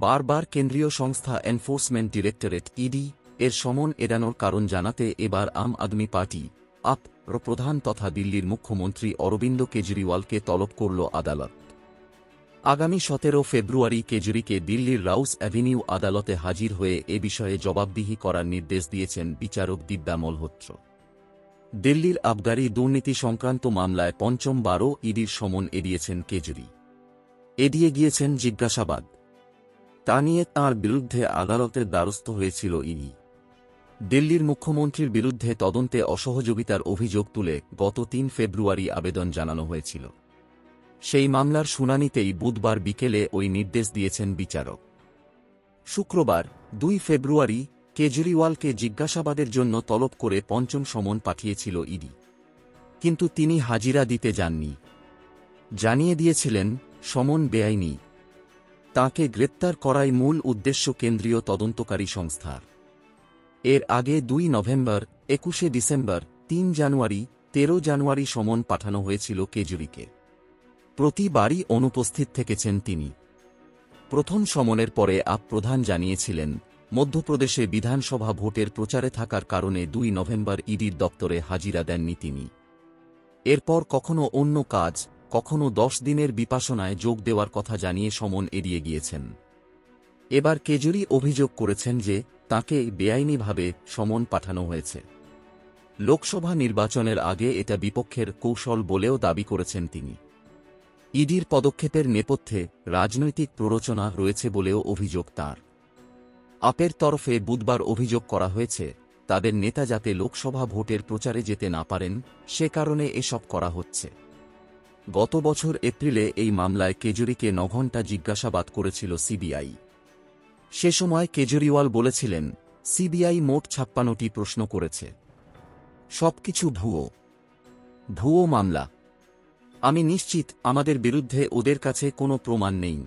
বারবার কেন্দ্রীয় সংস্থা এনফোর্সমেন্ট ডিরেক্টরেট ইডি এর সমন এড়ানোর কারণ জানাতে এবার আম আদমি পার্টি আপ র প্রধান তথা দিল্লির মুখ্যমন্ত্রী অরবিন্দ কেজরিওয়ালকে তলব করল আদালত। আগামী 17 ফেব্রুয়ারি কেজরিকে দিল্লির রাউস অ্যাভিনিউ আদালতে হাজির হয়ে এ বিষয়ে জবাবদিহি করার নির্দেশ দিয়েছেন বিচারক দিব্যা মলহোত্র। দিল্লির আবগারি দুর্নীতি সংক্রান্ত মামলায় পঞ্চমবারও ইডির সমন এড়িয়েছেন কেজরি। এড়িয়ে গিয়েছেন জিজ্ঞাসাবাদ। তা নিয়ে তাঁর বিরুদ্ধে আদালতের দ্বারস্থ হয়েছিল ইডি। দিল্লির মুখ্যমন্ত্রীর বিরুদ্ধে তদন্তে অসহযোগিতার অভিযোগ তুলে গত 3 ফেব্রুয়ারি আবেদন জানানো হয়েছিল। সেই মামলার শুনানিতেই বুধবার বিকেলে ওই নির্দেশ দিয়েছেন বিচারক। শুক্রবার 2 ফেব্রুয়ারি কেজরিওয়ালকে জিজ্ঞাসাবাদের জন্য তলব করে পঞ্চম সমন পাঠিয়েছিল ইডি, কিন্তু তিনি হাজিরা দিতে যাননি। জানিয়ে দিয়েছিলেন সমন বেআইনি। তাঁকে গ্রেপ্তার করাই মূল উদ্দেশ্য কেন্দ্রীয় তদন্তকারী সংস্থার। এর আগে 2 নভেম্বর, 21 ডিসেম্বর, 3 জানুয়ারি, 13 জানুয়ারি সমন পাঠানো হয়েছিল কেজরিকে। প্রতিবারই অনুপস্থিত থেকেছেন তিনি। প্রথম সমনের পরে আপ প্রধান জানিয়েছিলেন মধ্যপ্রদেশে বিধানসভা ভোটের প্রচারে থাকার কারণে 2 নভেম্বর ইডির দপ্তরে হাজিরা দেননি তিনি। এরপর কখনো অন্য কাজ, কখনো 10 দিনের বিপাশনায় যোগ দেওয়ার কথা জানিয়ে সমন এড়িয়ে গিয়েছেন। এবার কেজরি অভিযোগ করেছেন যে তাঁকে বেআইনিভাবে সমন পাঠানো হয়েছে। লোকসভা নির্বাচনের আগে এটা বিপক্ষের কৌশল বলেও দাবি করেছেন তিনি। ইডির পদক্ষেপের নেপথ্যে রাজনৈতিক প্ররোচনা রয়েছে বলেও অভিযোগ তাঁর। আপের তরফে বুধবার অভিযোগ করা হয়েছে তাদের নেতা যাতে লোকসভা ভোটের প্রচারে যেতে না পারেন সে কারণে এসব করা হচ্ছে। গত বছর এপ্রিলে এই মামলায় কেজরিকে 9 ঘণ্টা জিজ্ঞাসাবাদ করেছিল সিবিআই। সে সময় কেজরিওয়াল বলেছিলেন সিবিআই মোট 56টি প্রশ্ন করেছে। সবকিছু ভুয়ো মামলা। আমি নিশ্চিত আমাদের বিরুদ্ধে ওদের কাছে কোনো প্রমাণ নেই।